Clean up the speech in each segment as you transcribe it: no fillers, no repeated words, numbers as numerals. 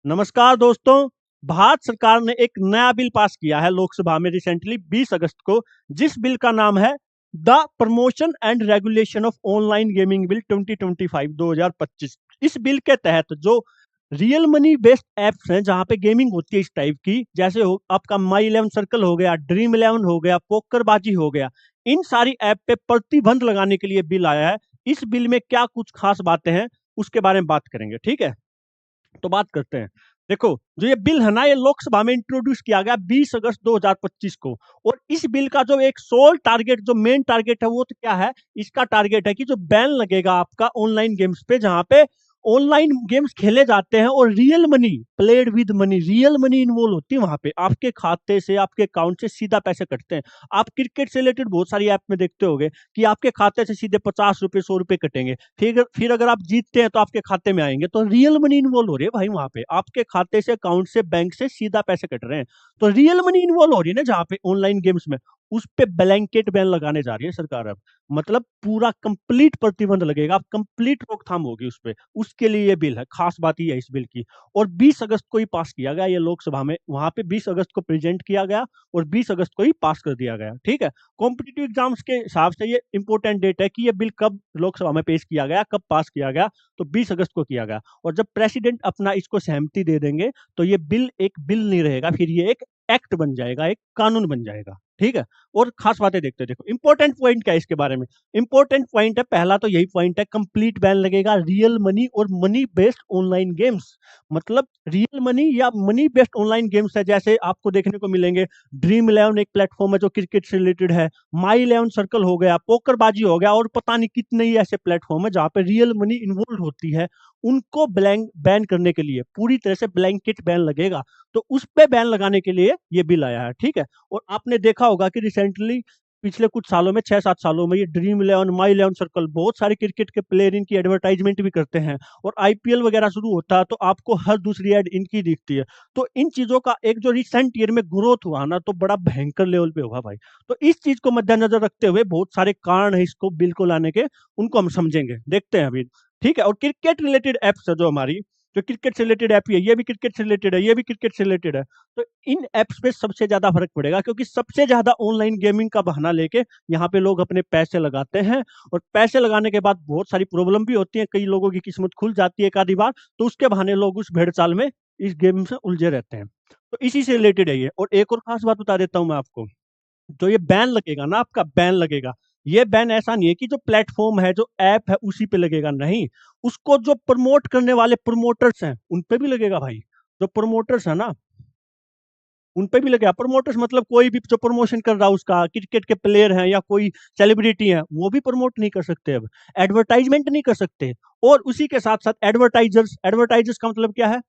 नमस्कार दोस्तों। भारत सरकार ने एक नया बिल पास किया है लोकसभा में रिसेंटली 20 अगस्त को, जिस बिल का नाम है the promotion and regulation of online gaming bill 2025 इस बिल के तहत जो रियल मनी बेस्ड एप्स हैं जहां पे गेमिंग होती है इस टाइप की, जैसे हो आपका माई इलेवन सर्कल हो गया, ड्रीम इलेवन हो गया, पोकरबाजी हो गया, इन सारी ऐप पे प्रतिबंध लगाने के लिए बिल आया है। इस बिल में क्या कुछ खास बातें हैं उसके बारे में बात करेंगे, ठीक है। तो बात करते हैं। देखो, जो ये बिल है ना, ये लोकसभा में इंट्रोड्यूस किया गया 20 अगस्त 2025 को। और इस बिल का जो एक सोल टारगेट, जो मेन टारगेट है, वो तो क्या है? इसका टारगेट है कि जो बैन लगेगा आपका ऑनलाइन गेम्स पे, जहां पे ऑनलाइन गेम्स खेले जाते हैं और real money, played with money, real money involve होती है वहां पे। आपके खाते से, आपके अकाउंट से सीधा पैसे कटते हैं। आप क्रिकेट से रिलेटेड बहुत सारी ऐप में देखते होंगे कि आपके खाते से सीधे 50 रुपए, 100 रुपए कटेंगे। फिर अगर आप जीतते हैं तो आपके खाते में आएंगे। तो रियल मनी इन्वॉल्व हो रही है भाई वहां पे, आपके खाते से, अकाउंट से, बैंक से सीधा पैसे कट रहे हैं। तो रियल मनी इन्वॉल्व हो रही है ना जहाँ पे ऑनलाइन गेम्स में, उस पे ब्लैंकेट बैन लगाने जा रही है सरकार अब। मतलब पूरा कंप्लीट प्रतिबंध लगेगा, कंप्लीट रोकथाम होगी उस पे। उसके लिए ये बिल है, खास बात ये है इस बिल की। और 20 अगस्त को ही पास किया गया ये लोकसभा में, वहां पे 20 अगस्त को प्रेजेंट किया गया और 20 अगस्त को ही पास कर दिया गया, ठीक है। कॉम्पिटिटिव एग्जाम्स के हिसाब से ये इंपॉर्टेंट डेट है कि ये बिल कब लोकसभा में पेश किया गया, कब पास किया गया। तो 20 अगस्त को किया गया। और जब प्रेसिडेंट अपना इसको सहमति दे देंगे तो ये बिल एक बिल नहीं रहेगा, फिर ये एक एक्ट बन जाएगा, एक कानून बन जाएगा, ठीक है। और खास बातें देखते हैं। देखो, इंपॉर्टेंट पॉइंट क्या है इसके बारे में? इंपॉर्टेंट पॉइंट है, पहला तो यही पॉइंट है, कंप्लीट बैन लगेगा रियल मनी और मनी बेस्ड ऑनलाइन गेम्स। मतलब रियल मनी या मनी बेस्ड ऑनलाइन गेम्स है, जैसे आपको देखने को मिलेंगे ड्रीम इलेवन एक प्लेटफॉर्म है जो क्रिकेट से रिलेटेड है, माई इलेवन सर्कल हो गया, पोकरबाजी हो गया, और पता नहीं कितने ही ऐसे प्लेटफॉर्म है जहाँ पे रियल मनी इन्वॉल्व होती है। उनको ब्लैंक बैन करने के लिए पूरी तरह से ब्लैंकेट बैन लगेगा। तो उस पे बैन लगाने के लिए ये बिल आया है, ठीक है। और आपने देखा होगा कि रिसेंटली पिछले कुछ सालों में, 6-7 सालों में, ये ड्रीम इलेवन, माई इलेवन सर्कल, बहुत सारे क्रिकेट के प्लेयर इनकी एडवर्टाइजमेंट भी करते हैं। और आईपीएल वगैरह शुरू होता है तो आपको हर दूसरी एड इनकी दिखती है। तो इन चीजों का एक जो रिसेंट ईयर में ग्रोथ हुआ ना, तो बड़ा भयंकर लेवल पे हुआ भाई। तो इस चीज को मद्देनजर रखते हुए बहुत सारे कारण है इसको बिल को लाने के, उनको हम समझेंगे, देखते हैं अभी, ठीक है। और क्रिकेट रिलेटेड एप्स है जो हमारी, जो क्रिकेट से रिलेटेड ऐप है, ये भी क्रिकेट से रिलेटेड है, ये भी क्रिकेट से रिलेटेड है। तो इन एप्स पे सबसे ज्यादा फर्क पड़ेगा, क्योंकि सबसे ज्यादा ऑनलाइन गेमिंग का बहाना लेके यहाँ पे लोग अपने पैसे लगाते हैं। और पैसे लगाने के बाद बहुत सारी प्रॉब्लम भी होती है, कई लोगों की किस्मत खुल जाती है एक आधी बार, तो उसके बहाने लोग उस भेड़चाल में, इस गेम से उलझे रहते हैं। तो इसी से रिलेटेड है ये। और एक और खास बात बता देता हूँ मैं आपको, जो ये बैन लगेगा ना, आपका बैन लगेगा, ये बैन ऐसा नहीं है कि जो प्लेटफॉर्म है, जो ऐप है, उसी पे लगेगा, नहीं। उसको जो प्रमोट करने वाले प्रमोटर्स हैं उन पे भी लगेगा भाई। जो प्रमोटर्स है ना, उन पे भी लगेगा। प्रमोटर्स मतलब कोई भी जो प्रमोशन कर रहा है उसका, क्रिकेट के प्लेयर हैं या कोई सेलिब्रिटी है, वो भी प्रमोट नहीं कर सकते अब, एडवर्टाइजमेंट नहीं कर सकते। और उसी के साथ साथ एडवर्टाइजर्स, एडवर्टाइजर्स का मतलब क्या है?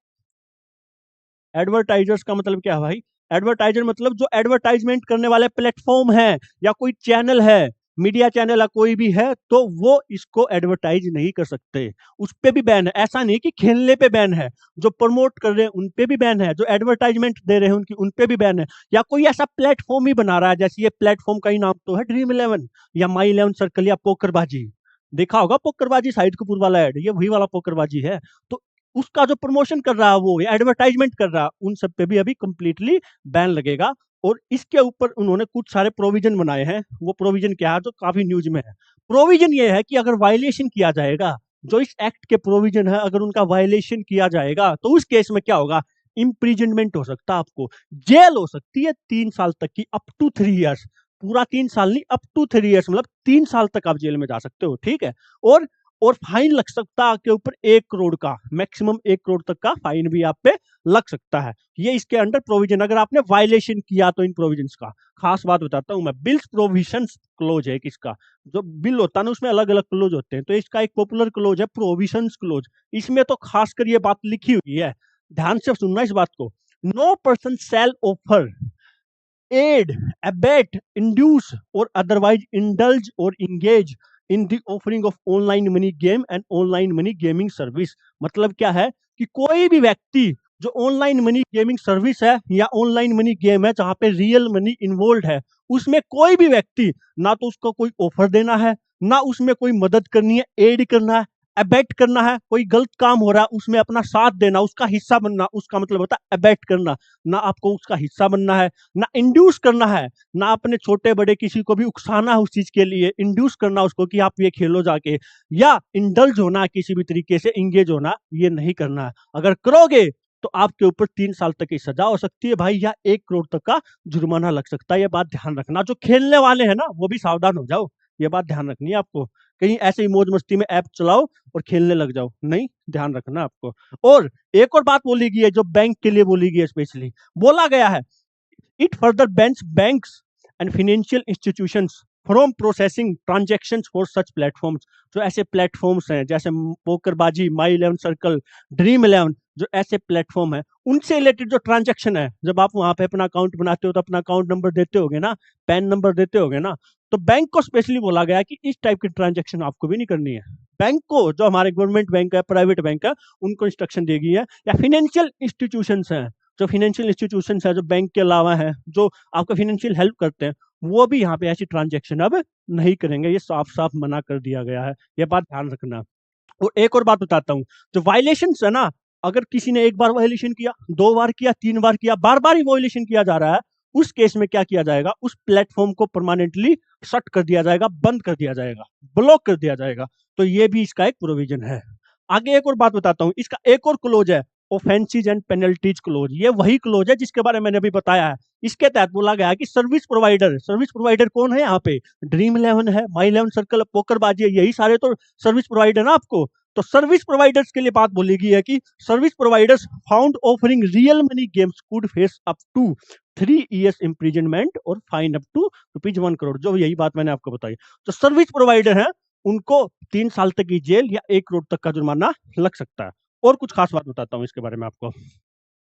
एडवर्टाइजर्स का मतलब क्या है भाई? एडवर्टाइजर मतलब जो एडवर्टाइजमेंट करने वाले प्लेटफॉर्म है, या कोई चैनल है, मीडिया चैनल है, कोई भी है, तो वो इसको एडवर्टाइज नहीं कर सकते। उस पे भी बैन है। ऐसा नहीं कि खेलने पे बैन है, जो प्रमोट कर रहे हैं उन पे भी बैन है, जो एडवर्टाइजमेंट दे रहे हैं उनकी, उन पे भी बैन है। या कोई ऐसा प्लेटफॉर्म ही बना रहा है, जैसे ये प्लेटफॉर्म का ही नाम तो है ड्रीम इलेवन या माई इलेवन सर्कल या पोकरबाजी। देखा होगा पोकरबाजी, साइड कपूर वाला ऐड, ये वही वाला पोकरबाजी है। तो उसका जो प्रमोशन कर रहा है वो, या एडवर्टाइजमेंट कर रहा है, उन सब पे भी अभी कंप्लीटली बैन लगेगा। और इसके ऊपर उन्होंने कुछ सारे प्रोविजन बनाए हैं। वो प्रोविजन क्या है जो काफी न्यूज में है? प्रोविजन ये है कि अगर वायलेशन किया जाएगा, जो इस एक्ट के प्रोविजन है, अगर उनका वायलेशन किया जाएगा तो उस केस में क्या होगा? इम्प्रिजनमेंट हो सकता है, आपको जेल हो सकती है 3 साल तक की, अप टू 3 ईयर्स। पूरा 3 साल नहीं, अप टू 3 ईयर्स, मतलब 3 साल तक आप जेल में जा सकते हो, ठीक है। और और फाइन लग सकता है आपके ऊपर 1 करोड़ का, मैक्सिमम 1 करोड़ तक का फाइन भी आप पे लग सकता है। ये इसके अंडर प्रोविजन, अगर आपने वायलेशन किया तो इन प्रोविजंस का। खास बात बताता हूं मैं, बिल्स प्रोविजंस क्लोज है किसका। जो बिल होता है ना, उसमें अलग अलग क्लोज होते हैं, तो इसका एक पॉपुलर क्लोज है प्रोविजंस क्लोज। इसमें तो खासकर ये बात लिखी हुई है, ध्यान से सुनना इस बात को। No person sell offer, aid, abet, induce, or otherwise indulge or engage in the offering of online money game and online money gaming service। मतलब क्या है कि कोई भी व्यक्ति जो ऑनलाइन मनी गेमिंग सर्विस है या ऑनलाइन मनी गेम है जहां पे रियल मनी इन्वॉल्व है, उसमें कोई भी व्यक्ति, ना तो उसको कोई ऑफर देना है, ना उसमें कोई मदद करनी है, एड करना है, अबेट करना है, कोई गलत काम हो रहा है उसमें अपना साथ देना, उसका हिस्सा बनना, उसका मतलब होता है अबेट करना। ना आपको उसका हिस्सा बनना है, ना इंड्यूस करना है, ना अपने छोटे बड़े किसी को भी उकसाना है उस चीज के लिए, इंड्यूस करना उसको कि आप ये खेलो जाके, या इंडल्ज होना किसी भी तरीके से इंगेज होना, ये नहीं करना है। अगर करोगे तो आपके ऊपर 3 साल तक की सजा हो सकती है भाई, या 1 करोड़ तक का जुर्माना लग सकता है। ये बात ध्यान रखना, जो खेलने वाले हैं ना वो भी सावधान हो जाओ, ये बात ध्यान रखनी है आपको। कहीं ऐसे ही मौज मस्ती में ऐप चलाओ और खेलने लग जाओ, नहीं, ध्यान रखना आपको। और एक और बात बोली गई है जो बैंक के लिए बोली गई है, स्पेशली बोला गया है, it further bans banks and financial institutions from processing transactions for such platforms. जो ऐसे प्लेटफॉर्म्स हैं जैसे PokerBaazi, My Eleven Circle, Dream Eleven, जो ऐसे प्लेटफॉर्म है उनसे रिलेटेड जो ट्रांजैक्शन है, जब आप वहां पे अपना अकाउंट बनाते हो तो अपना अकाउंट नंबर देते होगे ना, पैन नंबर देते होगे ना, तो बैंक को स्पेशली बोला गया है कि इस टाइप की ट्रांजैक्शन आपको भी नहीं करनी है। बैंक को, जो हमारे गवर्नमेंट बैंक है, प्राइवेट बैंक है, उनको इंस्ट्रक्शन दी गई है, या फाइनेंशियल इंस्टीट्यूशंस हैं, जो फाइनेंशियल इंस्टीट्यूशंस है जो बैंक के अलावा है, जो आपको फाइनेंशियल हेल्प करते हैं, वो भी यहाँ पे ऐसी ट्रांजैक्शन अब नहीं करेंगे। ये साफ साफ मना कर दिया गया है, ये बात ध्यान रखना। और एक और बात बताता हूँ, जो वायलेशन है ना, अगर किसी ने एक बार वायलेशन किया, 2 बार किया, 3 बार किया, बार बार ही वायलेशन किया जा रहा है, उस केस में क्या किया जाएगा, उस प्लेटफॉर्म को परमानेंटली शट कर दिया जाएगा, बंद कर दिया जाएगा, ब्लॉक कर दिया जाएगा। तो ये भी इसका एक प्रोविजन है। आगे एक और बात बताता हूँ, इसका एक और क्लोज है, ऑफेंसीज एंड पेनल्टीज क्लोज। ये वही क्लोज है जिसके बारे में मैंने अभी बताया है। इसके तहत बोला गया है कि सर्विस प्रोवाइडर कौन है यहाँ पे, ड्रीम इलेवन है, माई इलेवन सर्कल, पोकरबाजी है, यही सारे तो सर्विस प्रोवाइडर ना आपको। तो सर्विस प्रोवाइडर्स के लिए बात बोली गई है कि service providers found offering real money games could face up to 3 years imprisonment और फाइन अप टू ₹1 करोड़। जो यही बात मैंने आपको बताई, जो सर्विस प्रोवाइडर है उनको 3 साल तक की जेल या 1 करोड़ तक का जुर्माना लग सकता है। और कुछ खास बात बताता हूँ इसके बारे में आपको।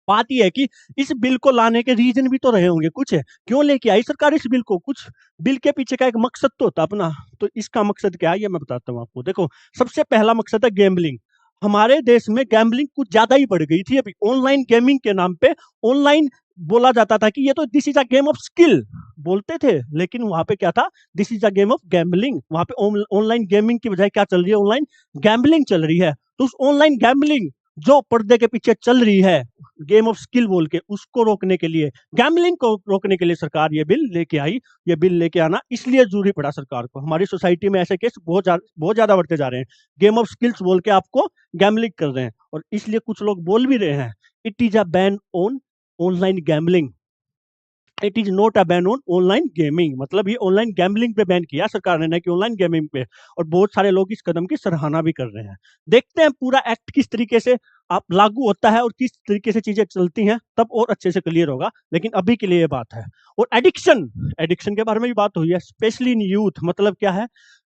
बात यह है कि इस बिल को लाने के रीजन भी तो रहे होंगे कुछ है, क्यों लेके आई सरकार इस बिल को, कुछ बिल के पीछे का एक मकसद तो होता अपना। तो इसका मकसद क्या है ये मैं बताता हूँ आपको। देखो, सबसे पहला मकसद है गैम्बलिंग। हमारे देश में गैम्बलिंग कुछ ज्यादा ही बढ़ गई थी अभी, ऑनलाइन गेमिंग के नाम पे। ऑनलाइन बोला जाता था कि ये तो this is a game of skill बोलते थे, लेकिन वहां पे क्या था, this is a game of gambling. वहां पे ऑनलाइन गेमिंग की बजाय क्या चल रही है, ऑनलाइन गैम्बलिंग चल रही है। तो उस ऑनलाइन गैम्बलिंग जो पर्दे के पीछे चल रही है, गेम ऑफ स्किल बोल के, उसको रोकने के लिए, गैम्बलिंग को रोकने के लिए सरकार ये बिल लेके आई। ये बिल लेके आना इसलिए जरूरी पड़ा सरकार को, हमारी सोसाइटी में ऐसे केस बहुत ज्यादा बढ़ते जा रहे हैं। गेम ऑफ स्किल्स बोल के आपको गैम्बलिंग कर रहे हैं, और इसलिए कुछ लोग बोल भी रहे हैं, it is a ban on online gambling, it is not a ban on online gaming. मतलब ये ऑनलाइन गैम्बलिंग पे बैन किया सरकार ने, ना कि ऑनलाइन गेमिंग पे। और बहुत सारे लोग इस कदम की सराहना भी कर रहे हैं। देखते हैं पूरा एक्ट किस तरीके से आप लागू होता है और किस तरीके से चीजें चलती हैं, तब और अच्छे से क्लियर होगा। लेकिन अभी के लिए ये बात है। और एडिक्शन, एडिक्शन के बारे में भी बात हुई है, स्पेशली इन यूथ। मतलब क्या है,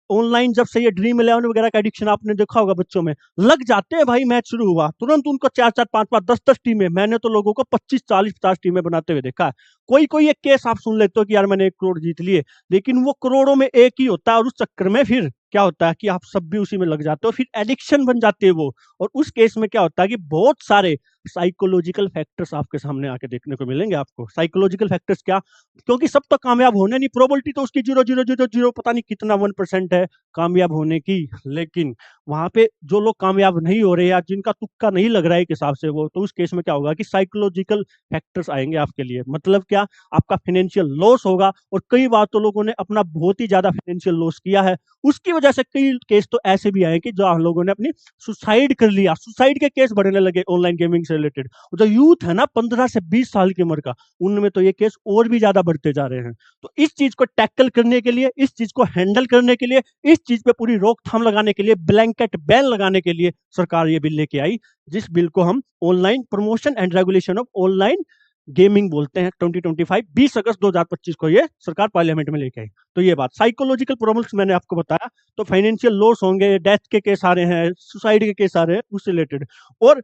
ऑनलाइन जब से ये ड्रीम इलेवन वगैरह का एडिक्शन आपने देखा होगा बच्चों में, लग जाते हैं भाई। मैच शुरू हुआ तुरंत उनको 4-4, 5-5, 10-10 टीमें, मैंने तो लोगों को 25-40-50 टीमें बनाते हुए देखा है। कोई कोई एक केस आप सुन लेते हो कि यार मैंने 1 करोड़ जीत लिए, लेकिन वो करोड़ों में एक ही होता है, और उस चक्कर में फिर क्या होता है कि आप सब भी उसी में लग जाते हो, फिर एडिक्शन बन जाती है वो। और उस केस में क्या होता है कि बहुत सारे साइकोलॉजिकल फैक्टर्स आपके सामने आके देखने को मिलेंगे आपको। साइकोलॉजिकल फैक्टर्स क्या, क्योंकि सब तो कामयाब होने नहीं, प्रोबेबिलिटी तो उसकी 0.000 पता नहीं कितना 1% है कामयाब होने की। लेकिन वहां पे जो लोग कामयाब नहीं हो रहे या जिनका तुक्का नहीं लग रहा है एक हिसाब से वो, तो उस केस में क्या होगा कि साइकोलॉजिकल फैक्टर्स आएंगे आपके लिए। मतलब क्या, आपका फाइनेंशियल लॉस होगा। और कई बार तो लोगों ने अपना बहुत ही ज्यादा फाइनेंशियल लॉस किया है, उसकी वजह से कई केस तो ऐसे भी आए कि जो हम लोगों ने अपनी सुसाइड कर लिया। सुसाइड के केस बढ़ने लगे ऑनलाइन गेमिंग से रिलेटेड। जो यूथ है ना 15 से 20 साल की उम्र का, उनमें तो ये केस और भी ज्यादा बढ़ते जा रहे हैं। तो इस चीज को टैकल करने के लिए, इस चीज को हैंडल करने के लिए, इस चीज पे पूरी रोकथाम लगाने के लिए, ब्लैंकेट बैन लगाने के लिए सरकार ये बिल लेके आई, जिस बिल को हम online promotion and regulation of online gaming बोलते हैं। 2025 20 अगस्त 2025 को ये सरकार पार्लियामेंट में लेके आई। तो ये बात, साइकोलॉजिकल प्रॉब्लम्स मैंने आपको बताया, तो फाइनेंशियल लॉस होंगे, डेथ के केस आ रहे हैं, सुसाइड के केस आ रहे हैं, उससे रिलेटेड। और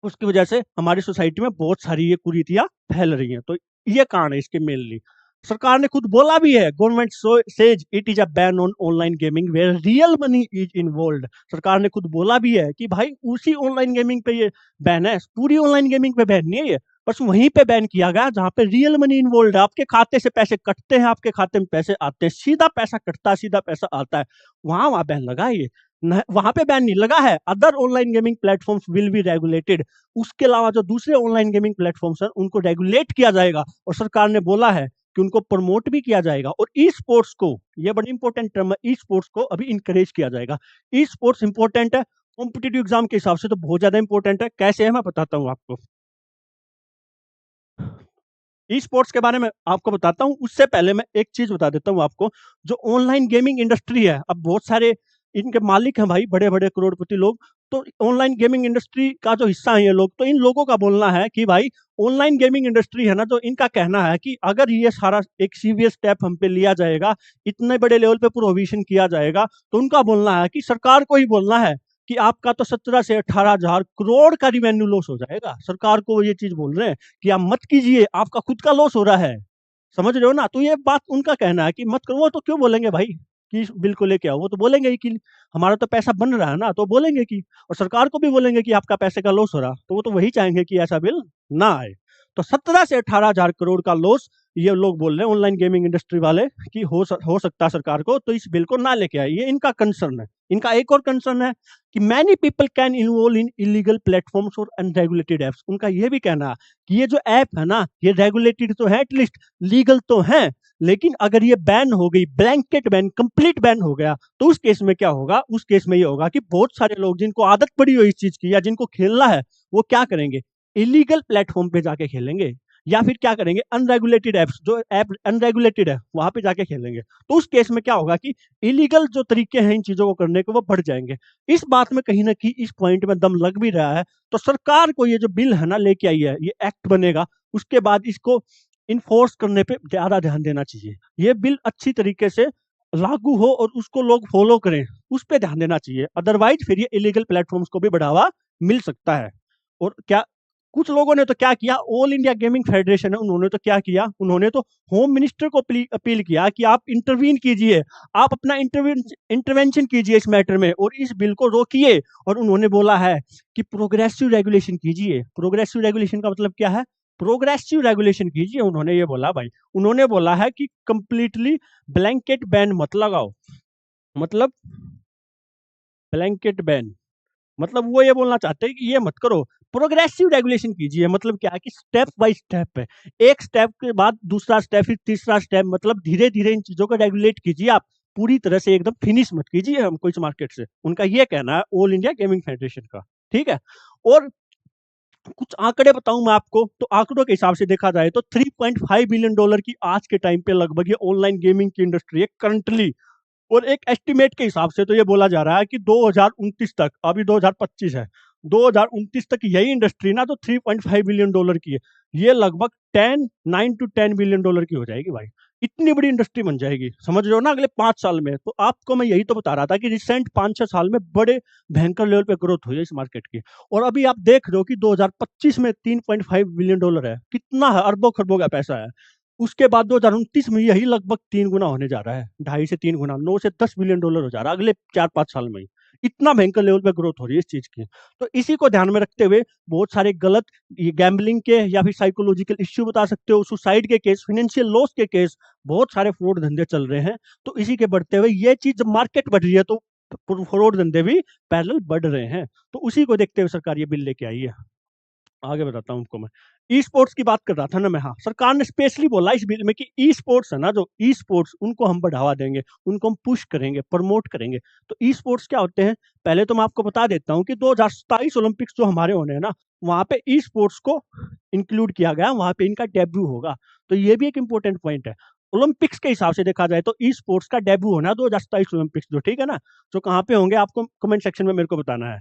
उसकी वजह से हमारी सोसाइटी में बहुत सारी ये कुरीतियां फैल रही हैं। तो ये कारण है इसके मेनली। सरकार ने खुद बोला भी है, government says it is a ban on online gaming where real money is involved. सरकार ने खुद बोला भी है कि भाई उसी ऑनलाइन गेमिंग पे ये बैन है, पूरी ऑनलाइन गेमिंग पे बैन नहीं है ये, बस वहीं पे बैन किया गया जहां पे रियल मनी इन्वॉल्व है। आपके खाते से पैसे कटते हैं, आपके खाते में पैसे आते हैं, सीधा पैसा कटता है, सीधा पैसा आता है, वहां बैन लगा है ये। वहां पे बैन नहीं लगा है, other online gaming platforms will be regulated. उसके अलावा जो दूसरे ऑनलाइन गेमिंग प्लेटफॉर्म्स हैं उनको रेगुलेट किया जाएगा, और सरकार ने बोला है कि उनको प्रमोट भी किया जाएगा। और ई स्पोर्ट्स को, ये बड़ी इंपॉर्टेंट टर्म है, ई स्पोर्ट्स को अभी इंकरेज किया जाएगा। ई स्पोर्ट्स इंपॉर्टेंट है, कॉम्पिटेटिव एग्जाम के हिसाब से तो बहुत ज्यादा इंपॉर्टेंट है। कैसे है मैं बताता हूँ आपको। ई स्पोर्ट्स के बारे में आपको बताता हूँ, उससे पहले मैं एक चीज बता देता हूँ आपको। जो ऑनलाइन गेमिंग इंडस्ट्री है, अब बहुत सारे इनके मालिक हैं भाई, बड़े बड़े करोड़पति लोग। तो ऑनलाइन गेमिंग इंडस्ट्री का जो हिस्सा है ये लोग, तो इन लोगों का बोलना है कि भाई ऑनलाइन गेमिंग इंडस्ट्री है ना, तो इनका कहना है कि अगर ये सारा एक सीरियस स्टेप हम पे लिया जाएगा, इतने बड़े लेवल पे प्रोहिबिशन किया जाएगा, तो उनका बोलना है कि सरकार को ही बोलना है कि आपका तो 17 से 18 हजार करोड़ का रिवेन्यू लॉस हो जाएगा। सरकार को वो ये चीज बोल रहे हैं कि आप मत कीजिए, आपका खुद का लॉस हो रहा है। समझ रहे हो ना? तो ये बात उनका कहना है कि मत करो। वो तो क्यों बोलेंगे भाई कि इस बिल को लेके आओ, वो तो बोलेंगे ही कि हमारा तो पैसा बन रहा है ना, तो बोलेंगे कि, और सरकार को भी बोलेंगे कि आपका पैसे का लॉस हो रहा, तो वो तो वही चाहेंगे कि ऐसा बिल ना आए। तो 17 से 18 हजार करोड़ का लॉस ये लोग बोल रहे हैं ऑनलाइन गेमिंग इंडस्ट्री वाले कि हो सकता है सरकार को, तो इस बिल को ना लेके आए। ये इनका कंसर्न है। इनका एक और कंसर्न है कि many people can involve in illegal platforms और अनरेगुलेटेड एप्स। उनका ये भी कहना है कि ये जो ऐप है ना, ये रेगुलेटेड तो है, एटलीस्ट लीगल तो है, लेकिन अगर ये बैन हो गई, ब्लैंकेट बैन, कंप्लीट बैन हो गया, तो उस केस में क्या होगा? उस केस में ये होगा कि बहुत सारे लोग जिनको आदत पड़ी हो इस चीज की या जिनको खेलना है, वो क्या करेंगे? इलीगल प्लेटफॉर्म पे जाके खेलेंगे, या फिर क्या करेंगे? अनरेगुलेटेड एप्स, जो ऐप अनरेगुलेटेड है वहां पे जाके खेलेंगे। तो उस केस में क्या होगा कि इलीगल जो तरीके हैं इन चीजों को करने के, वो बढ़ जाएंगे। इस बात में कहीं ना कहीं इस पॉइंट में दम लग भी रहा है। तो सरकार को ये जो बिल है ना लेके आई है, ये एक्ट बनेगा, उसके बाद इसको इन्फोर्स करने पे ज्यादा ध्यान देना चाहिए। ये बिल अच्छी तरीके से लागू हो और उसको लोग फॉलो करें, उस पर ध्यान देना चाहिए। अदरवाइज फिर ये इलीगल प्लेटफॉर्म्स को भी बढ़ावा मिल सकता है। और क्या कुछ लोगों ने तो क्या किया, ऑल इंडिया गेमिंग फेडरेशन है, उन्होंने तो क्या किया, उन्होंने तो होम मिनिस्टर को अपील किया कि आप इंटरवीन कीजिए, आप अपना इंटरवेंशन कीजिए इस मैटर में और इस बिल को रोकिए। और उन्होंने बोला है कि प्रोग्रेसिव रेगुलेशन कीजिए। प्रोग्रेसिव रेगुलेशन का मतलब क्या है? प्रोग्रेसिव रेगुलेशन कीजिए, उन्होंने ये बोला भाई। उन्होंने बोला है कि कंप्लीटली ब्लैंकेट बैन मत लगाओ। मतलब ब्लैंकेट बैन मतलब वो ये बोलना चाहते हैं कि ये मत करो, प्रोग्रेसिव रेगुलेशन कीजिए। मतलब क्या है कि स्टेप बाय स्टेप है, एक स्टेप के बाद दूसरा स्टेप, फिर तीसरा स्टेप, मतलब धीरे धीरे इन चीजों को रेगुलेट कीजिए। आप पूरी तरह से एकदम फिनिश मत कीजिए हमको इस मार्केट से, उनका ये कहना है ऑल इंडिया गेमिंग फेडरेशन का। ठीक है। और कुछ आंकड़े बताऊं मैं आपको, तो आंकड़ों के हिसाब से देखा जाए तो $3.5 बिलियन की आज के टाइम पे लगभग ये ऑनलाइन गेमिंग की इंडस्ट्री है करंटली। और एक एस्टिमेट के हिसाब से तो ये बोला जा रहा है कि 2029 तक, अभी 2025 है, 2029 तक यही इंडस्ट्री ना, तो $3.5 बिलियन की है, ये लगभग 9 to 10 बिलियन की हो जाएगी भाई। इतनी बड़ी इंडस्ट्री बन जाएगी, समझ रहे हो ना, अगले 5 साल में। तो आपको मैं यही तो बता रहा था कि रिसेंट 5-6 साल में बड़े भयंकर लेवल पे ग्रोथ हुई है इस मार्केट की। और अभी आप देख रहे हो कि 2025 में $3.5 बिलियन है, कितना है? अरबों खरबों का पैसा है। उसके बाद 2029 में यही लगभग 3 गुना होने जा रहा है, 2.5 से 3 गुना, $9 से 10 बिलियन हो जा रहा है अगले 4-5 साल में ही। इतना भयंकर लेवल पे ग्रोथ हो रही है इस चीज की। तो इसी को ध्यान में रखते हुए बहुत सारे गलत, ये गैम्बलिंग के या फिर साइकोलॉजिकल इश्यू बता सकते हो, सुसाइड के केस, फाइनेंशियल लॉस के केस, बहुत सारे फ्रॉड धंधे चल रहे हैं। तो इसी के बढ़ते हुए ये चीज, जब मार्केट बढ़ रही है तो फ्रॉड धंधे भी पैरेलल बढ़ रहे हैं। तो उसी को देखते हुए सरकार ये बिल लेके आई है। आगे बताता हूँ आपको मैं। ई स्पोर्ट्स की बात कर रहा था ना मैं। हाँ, सरकार ने स्पेशली बोला इस बिल में कि ई स्पोर्ट्स है ना, जो ई स्पोर्ट्स, उनको हम बढ़ावा देंगे, उनको हम पुश करेंगे, प्रमोट करेंगे। तो ई स्पोर्ट्स क्या होते हैं? पहले तो मैं आपको बता देता हूँ कि 2027 ओलंपिक्स जो हमारे होने हैं ना, वहां पे ई स्पोर्ट्स को इंक्लूड किया गया, वहां पे इनका डेब्यू होगा। तो ये भी एक इंपॉर्टेंट पॉइंट है। ओलंपिक्स के हिसाब से देखा जाए तो ई स्पोर्ट्स का डेब्यू होना 2027 ओलंपिक्स जो, ठीक है ना, जो कहाँ पे होंगे आपको कमेंट सेक्शन में मेरे को बताना है।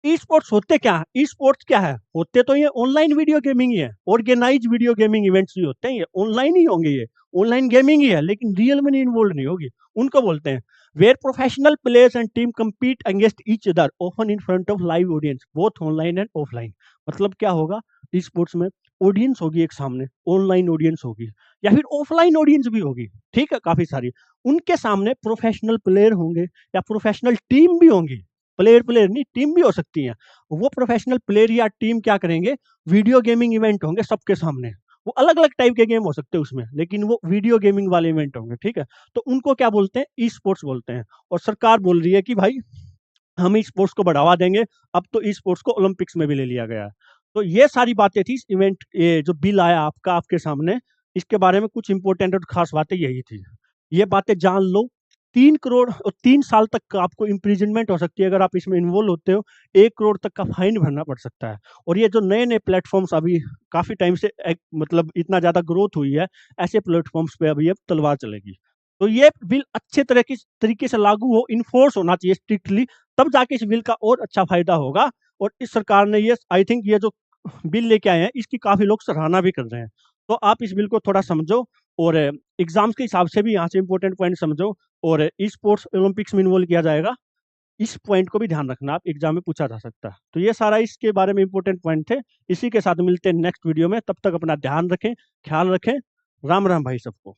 ई स्पोर्ट्स होते क्या है? ई स्पोर्ट्स क्या है? होते तो ये ऑनलाइन वीडियो गेमिंग ही है, ऑर्गेनाइज वीडियो गेमिंग इवेंट्स भी होते हैं, ये ऑनलाइन ही होंगे, ये ऑनलाइन गेमिंग ही है, लेकिन रियल में नहीं इन्वॉल्व नहीं होगी। उनको बोलते हैं where professional players and team compete against each other often in front of live audience both online and offline. मतलब क्या होगा? ई स्पोर्ट्स में ऑडियंस होगी एक सामने, ऑनलाइन ऑडियंस होगी या फिर ऑफलाइन ऑडियंस भी होगी, ठीक है, काफी सारी। उनके सामने प्रोफेशनल प्लेयर होंगे या प्रोफेशनल टीम भी होंगी। प्लेयर प्लेयर नहीं, टीम भी हो सकती है। वो प्रोफेशनल प्लेयर या टीम क्या करेंगे? वीडियो गेमिंग इवेंट होंगे सबके सामने। वो अलग अलग टाइप के गेम हो सकते हैं उसमें, लेकिन वो वीडियो गेमिंग वाले इवेंट होंगे, ठीक है। तो उनको क्या बोलते हैं? ई स्पोर्ट्स बोलते हैं। और सरकार बोल रही है कि भाई हम ई स्पोर्ट्स को बढ़ावा देंगे। अब तो ई स्पोर्ट्स को ओलंपिक्स में भी ले लिया गया है। तो ये सारी बातें थी इस इवेंट, ये जो बिल आया आपका आपके सामने, इसके बारे में कुछ इंपॉर्टेंट और खास बातें यही थी। ये बातें जान लो। 3 करोड़ और 3 साल तक का आपको इम्प्रिजनमेंट हो सकती है अगर आप इसमें इन्वॉल्व होते हो। 1 करोड़ तक का फाइन भरना पड़ सकता है। और ये जो नए नए प्लेटफॉर्म्स अभी काफी टाइम से मतलब इतना ज्यादा ग्रोथ हुई है, ऐसे प्लेटफॉर्म्स पे अभी अब तलवार चलेगी। तो ये बिल अच्छे तरीके से लागू हो, इन्फोर्स होना चाहिए स्ट्रिक्टली, तब जाके इस बिल का और अच्छा फायदा होगा। और इस सरकार ने ये आई थिंक ये जो बिल लेके आए हैं इसकी काफी लोग सराहना भी कर रहे हैं। तो आप इस बिल को थोड़ा समझो और एग्जाम्स के हिसाब से भी यहाँ से इंपॉर्टेंट पॉइंट समझो। और ई स्पोर्ट्स ओलंपिक्स में इन्वॉल्व किया जाएगा, इस पॉइंट को भी ध्यान रखना, आप एग्जाम में पूछा जा सकता है। तो ये सारा इसके बारे में इंपॉर्टेंट पॉइंट थे। इसी के साथ मिलते हैं नेक्स्ट वीडियो में, तब तक अपना ध्यान रखें, ख्याल रखें। राम राम भाई सबको।